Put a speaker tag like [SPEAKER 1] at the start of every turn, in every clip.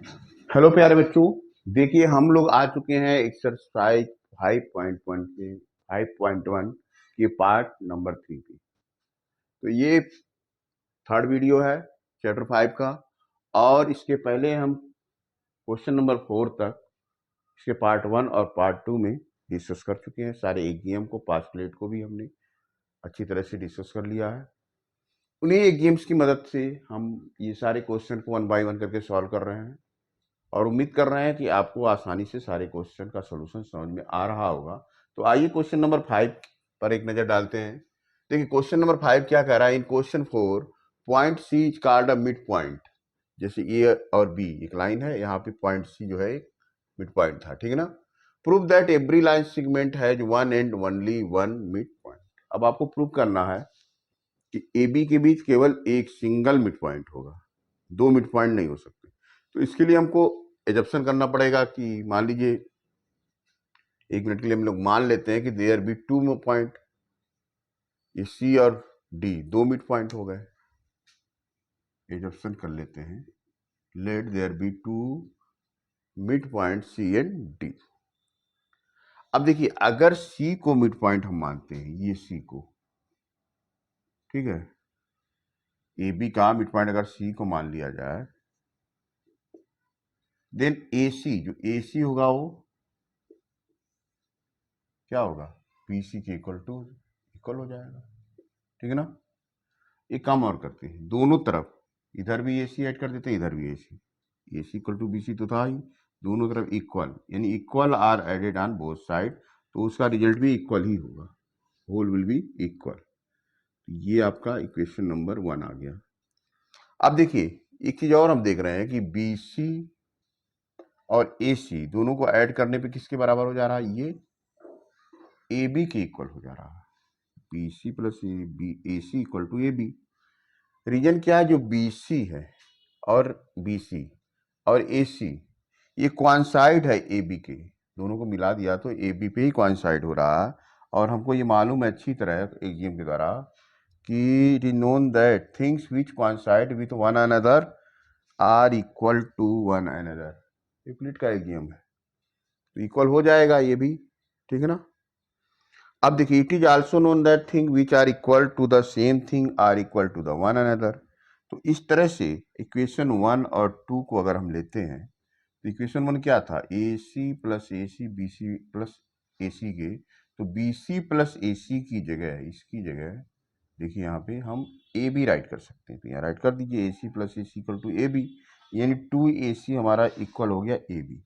[SPEAKER 1] Hello प्यारे बच्चों। देखिए हम लोग आ चुके हैं एक्सरसाइज 5.1 के 5.1 के पार्ट नंबर 3 पे। तो ये थर्ड वीडियो है चैप्टर 5 का। और इसके पहले हम क्वेश्चन नंबर 4 तक इसके पार्ट 1 और पार्ट 2 में डिस्कस कर चुके हैं। सारे एग्जाम को, पास प्लेट को भी हमने अच्छी तरह से डिस्कस कर लिया है। उन्हीं एग्जाम्स की मदद से हम ये सारे क्वेश्चन को 1 बाय 1 करके सॉल्व कर रहे हैं और उम्मीद कर रहे हैं कि आपको आसानी से सारे क्वेश्चन का सॉल्यूशन समझ में आ रहा होगा। तो आइए क्वेश्चन नंबर 5 पर एक नजर डालते हैं। देखिए क्वेश्चन नंबर 5 क्या कह रहा है। In question 4 point C is called a mid point. जैसे ए और बी एक लाइन है, यहाँ पे पॉइंट सी जो है एक मिड पॉइंट था, ठीक है ना। Prove that every line segment has one and only one mid point. अब आपको प्रूव करना है कि ए बी के बीच केवल एक सिंगल मिड पॉइंट होगा, दो मिड पॉइंट नहीं हो सकते। तो इसके लिए हमको एजप्शन करना पड़ेगा कि मान लीजिए, एक मिनट के लिए हम लोग मान लेते हैं कि देयर बी टू पॉइंट, ये सी और डी दो मिड पॉइंट हो गए। एजप्शन कर लेते हैं, let there be two mid point C and D. अब देखिए अगर सी को मिड पॉइंट हम मानते हैं, ये सी को, ठीक है, ए बी का मिड पॉइंट अगर सी को मान लिया जाए, देन ए सी, जो ए सी होगा वो क्या होगा, बी सी के इक्वल हो जाएगा, ठीक है ना। एक काम और करते हैं, दोनों तरफ इधर भी ए सी ऐड कर देते हैं, इधर भी A C equal to B C तो था ही, दोनों तरफ इक्वल, यानी equal are added on both side, तो उसका रिजल्ट भी इक्वल ही होगा, होल विल बी इक्वल। ये आपका इक्वेशन नंबर 1 आ गया। अब देखिए एक चीज और हम देख रहे हैं कि बी सी और ए सी दोनों को ऐड करने पे किसके बराबर हो जा रहा है, ये ए बी के इक्वल हो जा रहा है। B C plus A C equal to A B. Reason क्या है, जो बी सी है और बी सी और ए सी ये क्वांसाइड है ए बी के, दोनों को मिला दिया तो ए बी पे ही क्वांसाइड हो रहा है। और हमको ये मालूम है अच्छी तरह एग्जाम के द्वारा कि it is known that things which coincide with one another are equal to one another. Euclid का एग्जाम है तो इक्वल हो जाएगा ये भी, ठीक है ना। अब देखिए it is also known that thing which are equal to the same thing are equal to the one another. तो इस तरह से इक्वेशन 1 और 2 को अगर हम लेते हैं तो इक्वेशन 1 क्या था, ए C plus A C B C plus A सी के, तो बी सी प्लस ए सी की जगह, इसकी जगह देखिए यहाँ पे हम ए बी राइट कर सकते हैं। तो यहाँ राइट कर दीजिए A C plus A C equal to A B, यानी 2ac हमारा इक्वल हो गया ए बी।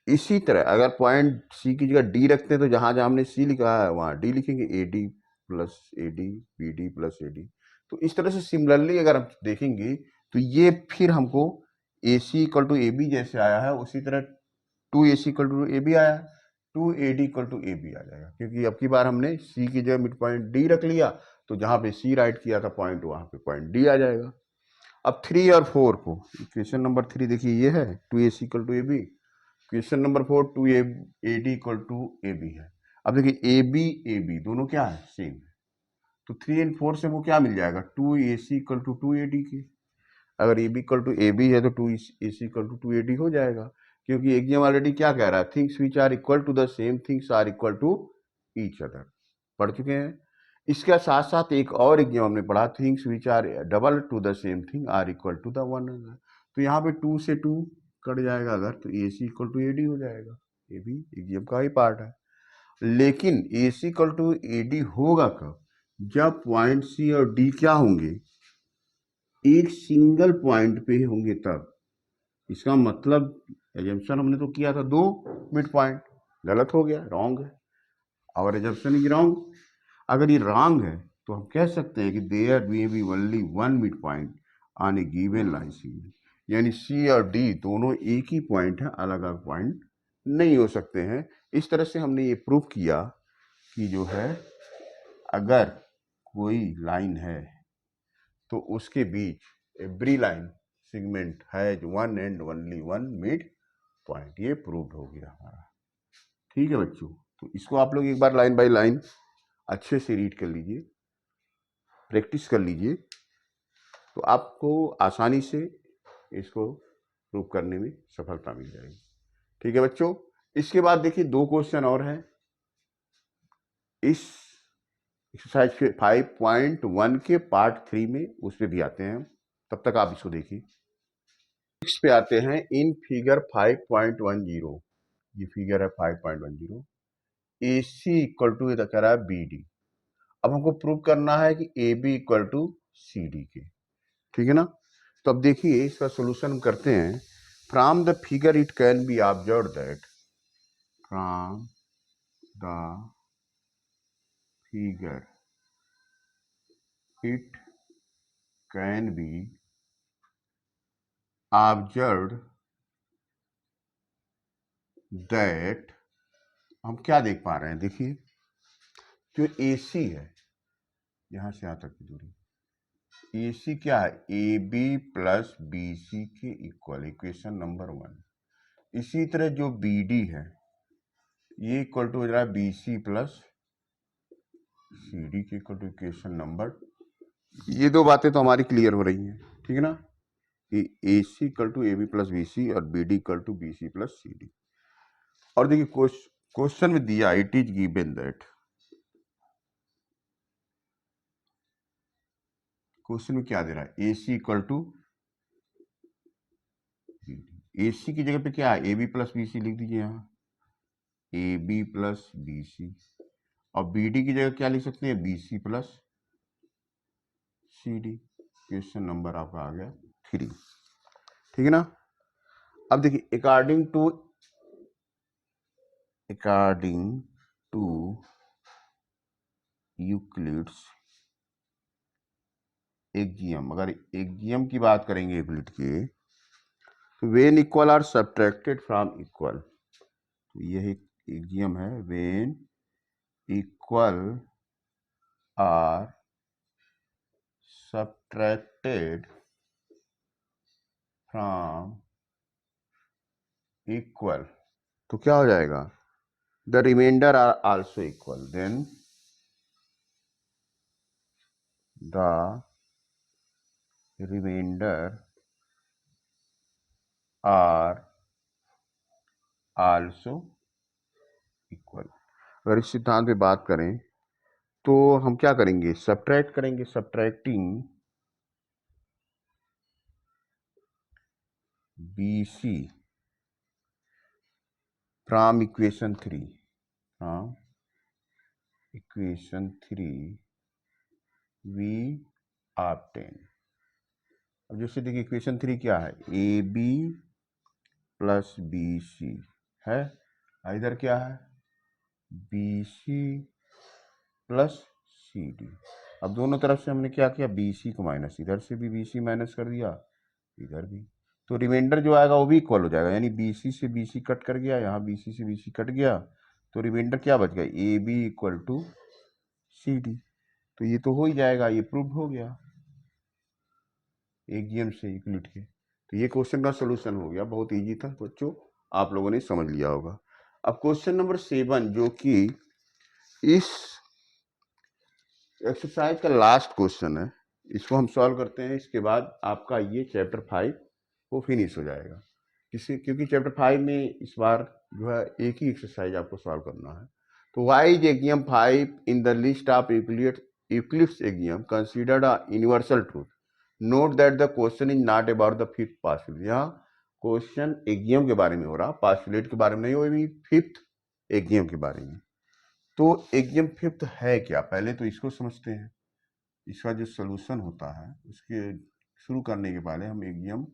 [SPEAKER 1] इसी तरह अगर पॉइंट सी की जगह डी रखते हैं तो जहां जहां हमने सी लिखा है वहां डी लिखेंगे, A D plus A D, B D plus A D. तो इस तरह से सिमिलरली अगर हम देखेंगे तो ये फिर हमको ए C equal to A B जैसे आया है उसी तरह 2ac equal to A B आया, 2ad equal to A B आ जाएगा, क्योंकि अब की बार हमने सी की जगह मिड पॉइंट डी रख लिया तो जहां पे सी राइट किया था पॉइंट, वहां पे पॉइंट डी आ जाएगा। अब 3 और 4 को, इक्वेशन नंबर 3 देखिए ये है 2ac equal to A B, question number 4 2ad equal to A B है। अब देखिए ए बी दोनों क्या है, सेम है, तो 3 एंड 4 से वो क्या मिल जाएगा, 2ac इक्वल टू 2ad के। अगर A B equal to A B है तो 2ac इक्वल टू 2ad हो जाएगा, क्योंकि एग्जाम ऑलरेडी क्या कह रहा है, things which are equal to the same things are equal to each other, पढ़ चुके हैं। इसके साथ साथ एक और एग्जाम हमने पढ़ा, things which are double to the same thing are equal to the one other. तो यहाँ पे 2 से 2 कट जाएगा अगर, तो ए C equal to A D हो जाएगा, ये भी एग्जाम का ही पार्ट है। लेकिन ए C equal to A D होगा कब, जब पॉइंट सी और डी क्या होंगे, एक सिंगल पॉइंट पे होंगे तब। इसका मतलब एजम्पशन हमने तो किया था दो मिड पॉइंट, गलत हो गया, रॉन्ग है, और एजम्पशन इज रॉन्ग। अगर ये रॉन्ग है तो हम कह सकते हैं कि there may be only one mid point on a given line segment, यानी सी और डी दोनों एक ही पॉइंट है, अलग अलग पॉइंट नहीं हो सकते हैं। इस तरह से हमने ये प्रूव किया कि जो है अगर कोई लाइन है तो उसके बीच every line segment has one and only one mid point, ये प्रूव्ड हो गया हमारा। ठीक है बच्चों, तो इसको आप लोग एक बार लाइन बाय लाइन अच्छे से रीड कर लीजिए, प्रैक्टिस कर लीजिए, तो आपको आसानी से इसको प्रूव करने में सफलता मिल जाएगी। ठीक है बच्चों, इसके बाद देखिए 2 क्वेश्चन और हैं इस एक्सरसाइज 5.1 के पार्ट 3 में, उस पर भी आते हैं, तब तक आप इसको देखिए। इस पे आते हैं इन फिगर 5.10, ये फिगर है 5.10, AC इक्वल टू ये कह रहा है BD। अब हमको प्रूव करना है कि AB इक्वल टू CD के, ठीक है ना। तो अब देखिए इसका सोल्यूशन करते हैं। From the figure it can be observe that, from the figure it can be observed that, हम क्या देख पा रहे हैं, देखिए जो AC है यहां से यहां तक की दूरी, AC क्या है, AB प्लस BC के इक्वल, इक्वेशन नंबर 1। इसी तरह जो BD है ये इक्वल टू हो रहा है BC प्लस CD के इक्वल टू, इक्वेशन नंबर। ये 2 बातें तो हमारी क्लियर हो रही हैं, ठीक है ना, कि AC equal to AB plus BC और BD equal to BC plus CD। और देखिए क्वेश्चन में दिया it is given that, question में क्या दे रहा है, AC इक्वल टू AC की जगह पे क्या है, AB प्लस BC लिख दीजिए यहाँ, AB प्लस BC, और BD की जगह क्या लिख सकते हैं, BC plus CD। Question number आपका आ गया 3, ठीक है ना। अब देखिए अकॉर्डिंग टू यूक्लिड्स एक्जियम, अगर एक्जियम की बात करेंगे यूक्लिड के, तो when equal are subtracted from equal, तो यह एक्जियम है, when equal are subtracted from equal, तो क्या हो जाएगा, the remainder are also equal, then the remainder are also equal. अगर इस सिद्धांत पे बात करें तो हम क्या करेंगे, सब्ट्रैक्ट करेंगे, subtracting BC from equation 3, from equation 3 we obtain. अब जैसे देखिए इक्वेशन 3 क्या है, AB प्लस BC है, इधर क्या है, BC प्लस CD। अब दोनों तरफ से हमने क्या किया, BC को माइनस, इधर से भी BC माइनस कर दिया, इधर भी, तो रिमाइंडर जो आएगा वो भी इक्वल हो जाएगा, यानी BC से BC कट कर गया, यहाँ BC से BC कट गया, तो रिमाइंडर क्या बच गया, AB इक्वल टू CD। तो ये तो हो ही जाएगा, ये प्रूव हो गया एक्जियम से यूक्लिड के। तो ये क्वेश्चन का सोल्यूशन हो गया, बहुत इजी था बच्चों, आप लोगों ने समझ लिया होगा। अब क्वेश्चन नंबर 7 जो कि इस एक्सरसाइज का लास्ट क्वेश्चन है, इसको हम सॉल्व करते हैं, इसके बाद आपका ये चैप्टर 5 वो फिनिश हो जाएगा। क्योंकि चैप्टर 5 में इस बार जो है एक ही एक्सरसाइज आपको सॉल्व करना है। तो why is axiom 5 in the list of Euclid's axiom considered a universal truth, note that the question is not about the fifth postulate. यहाँ क्वेश्चन एक्जियम के बारे में हो रहा, पास्टुलेट के बारे में नहीं, वो भी फिफ्थ एक्जियम के बारे में। तो एक्जियम फिफ्थ है क्या, पहले तो इसको समझते हैं, इसका जो सोल्यूशन होता है उसके शुरू करने के पहले हम एक्जियम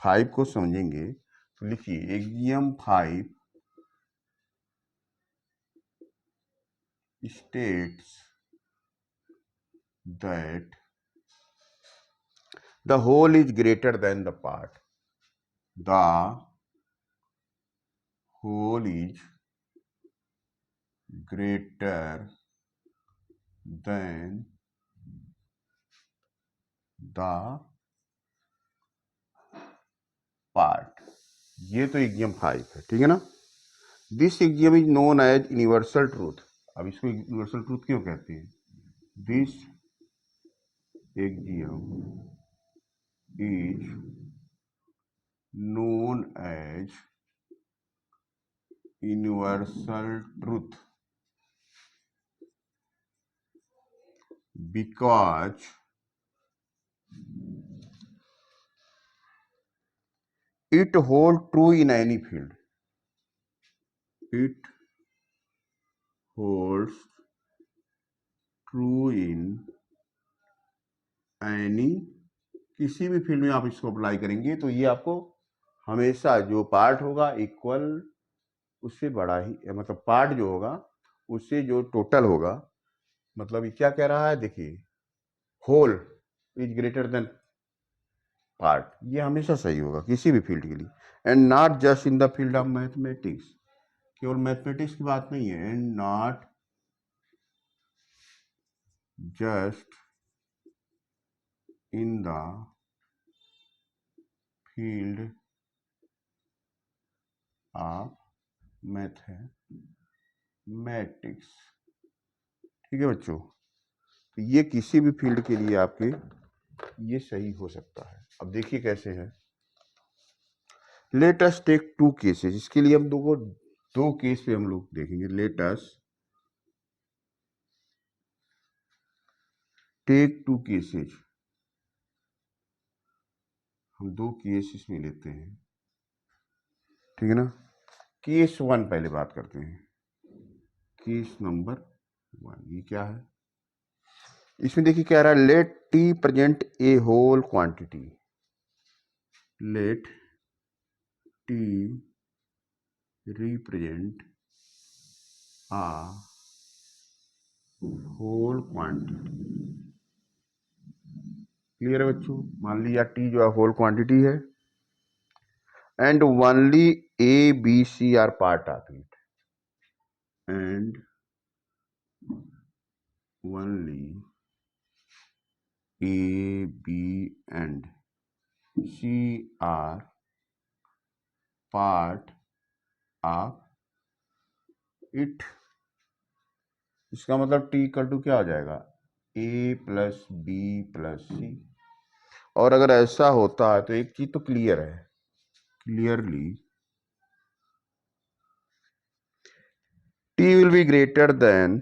[SPEAKER 1] 5 को समझेंगे। तो लिखिए axiom 5 states that the whole is greater than the part, the whole is greater than the part। ये तो एक्जियम 5 है, ठीक है ना। This axiom is known as universal truth. अब इसको यूनिवर्सल ट्रूथ क्यों कहते हैं, this axiom is known as universal truth because it holds true in any field. It holds true in any, किसी भी फील्ड में आप इसको अप्लाई करेंगे तो ये आपको हमेशा जो पार्ट होगा इक्वल उससे बड़ा ही, मतलब पार्ट जो होगा उससे जो टोटल होगा, मतलब ये क्या कह रहा है देखिए, whole is greater than part, ये हमेशा सही होगा किसी भी फील्ड के लिए। And not just in the field of mathematics, केवल मैथमेटिक्स की बात नहीं है। And not just in the field of mathematics. ठीक है बच्चों, तो ये किसी भी फील्ड के लिए आपके ये सही हो सकता है। अब देखिए कैसे है। Let us take two cases, इसके लिए हम दो केस पे हम लोग देखेंगे। Let us take two cases, हम दो केस इसमें लेते हैं, ठीक है ना। केस 1 पहले बात करते हैं। केस नंबर 1 ये क्या है, इसमें देखिए क्या रहा है, let T present a whole quantity. Let T represent a whole quantity. Clear है बच्चों, मान लिया टी जो है होल क्वांटिटी है and only A B C are part of it, and only A B and C are part of it. इसका मतलब T equal to क्या हो जाएगा, A plus B plus C. और अगर ऐसा होता है तो एक चीज तो क्लियर है, clearly T will be greater than,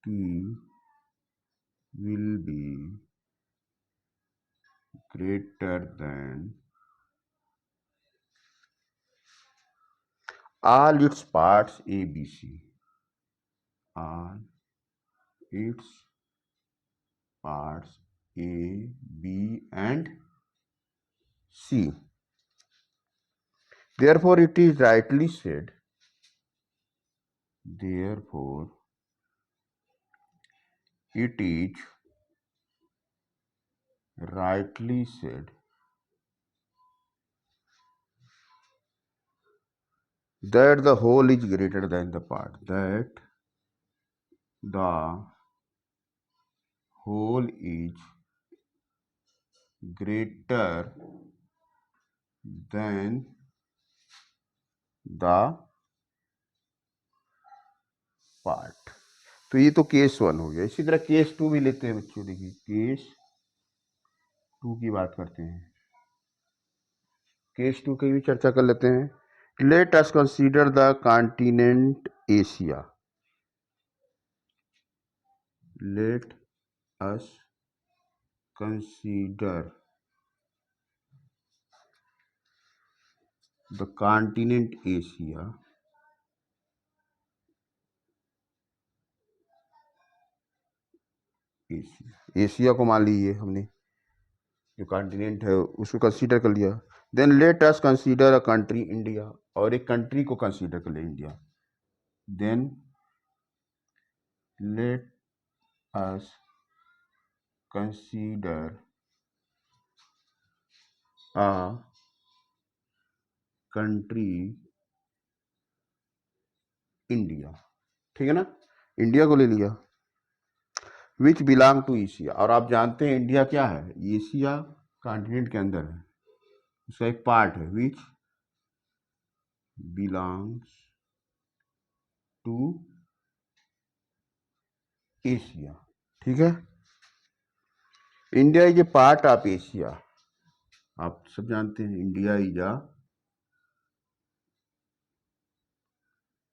[SPEAKER 1] T will be greater than all its parts A, B, C. All its parts A, B and C. Therefore, it is rightly said. Therefore, it is rightly said that the whole is greater than the part. That the whole is greater than the part. तो ये तो case 1 हो गया। इसी तरह case 2 भी लेते हैं बच्चों। देखिए केस 2 की बात करते हैं, केस 2 की भी चर्चा कर लेते हैं। Late us consider the continent Asia. Late us consider the continent Asia Asia को मान लीजिए हमने, जो कॉन्टिनेंट है उसको कंसीडर कर लिया। Then let us consider a country India, और एक कंट्री को कंसीडर कर ले India. Then let us consider a country India, ठीक है ना, इंडिया को ले लिया। विच बिलोंग टू एशिया, और आप जानते हैं इंडिया क्या है, एशिया कॉन्टिनेंट के अंदर है, उसका एक पार्ट है। विच बिलोंग्स टू एशिया, ठीक है। India is a part of Asia, आप सब जानते हैं India is a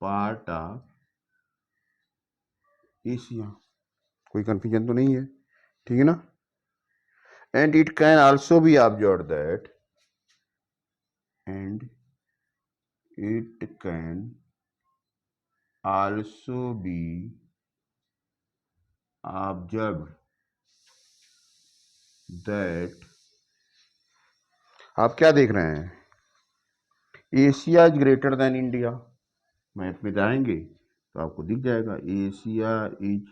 [SPEAKER 1] part of Asia, कोई कंफ्यूजन तो नहीं है, ठीक है ना। And it can also be observe that, and it can also be observe that, आप क्या देख रहे हैं, Asia is greater then India, map में जाएंगे तो आपको दिख जाएगा Asia is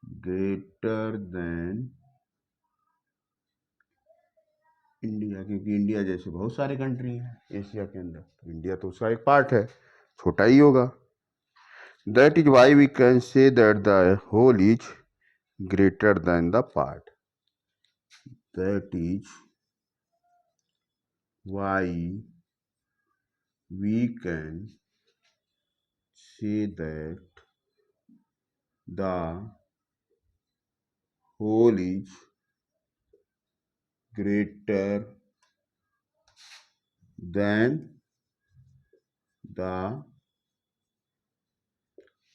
[SPEAKER 1] greater then India, क्योंकि इंडिया जैसे बहुत सारे कंट्री हैं एशिया के अंदर, तो इंडिया तो उसका एक पार्ट है, छोटा ही होगा। That is why we can say that the whole is greater than the part, that is why we can say that the whole is greater than the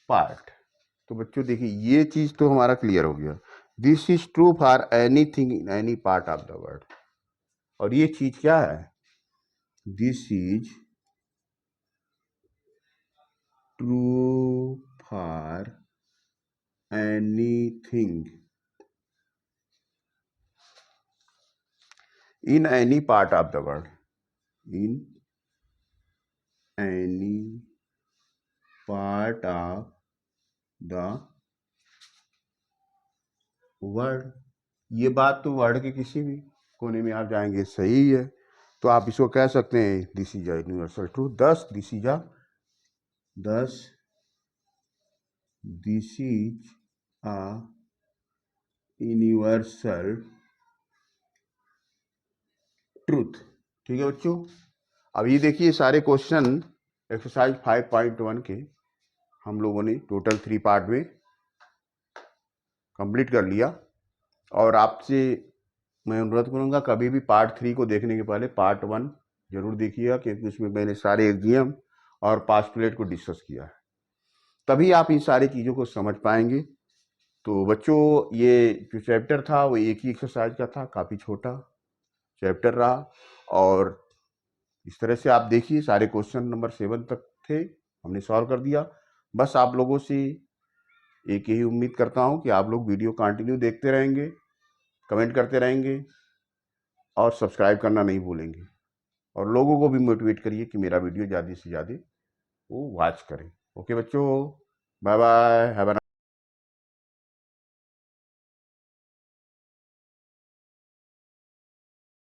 [SPEAKER 1] part. तो बच्चों देखिए ये चीज तो हमारा क्लियर हो गया, this is true for anything in any part of the world, और ये चीज क्या है, this is true for anything in any part of the world, in any part of the world. ये बात तो वर्ल्ड के किसी भी कोने में आप जाएंगे सही है, तो आप इसको कह सकते हैं this is a universal truth, this this is a universal truth. ठीक है बच्चों, अब ये देखिए सारे क्वेश्चन एक्सरसाइज 5.1 के हम लोगों ने टोटल 3 पार्ट में कंप्लीट कर लिया, और आपसे मैं अनुरोध करूंगा कभी भी पार्ट 3 को देखने के पहले पार्ट 1 जरूर देखिएगा, क्योंकि उसमें मैंने सारे एग्जियम और पास्टुलेट को डिस्कस किया है, तभी आप इन सारी चीज़ों को समझ पाएंगे। तो बच्चों ये जो चैप्टर था वो एक ही एक्सरसाइज का था, काफ़ी छोटा चैप्टर रहा, और इस तरह से आप देखिए सारे क्वेश्चन नंबर 7 तक थे हमने सॉल्व कर दिया। बस आप लोगों से एक यही उम्मीद करता हूँ कि आप लोग वीडियो कंटिन्यू देखते रहेंगे, कमेंट करते रहेंगे और सब्सक्राइब करना नहीं भूलेंगे, और लोगों को भी मोटिवेट करिए कि मेरा वीडियो ज़्यादा से ज़्यादा वो वॉच करें। ओके बच्चों, बाय बाय, हैव अ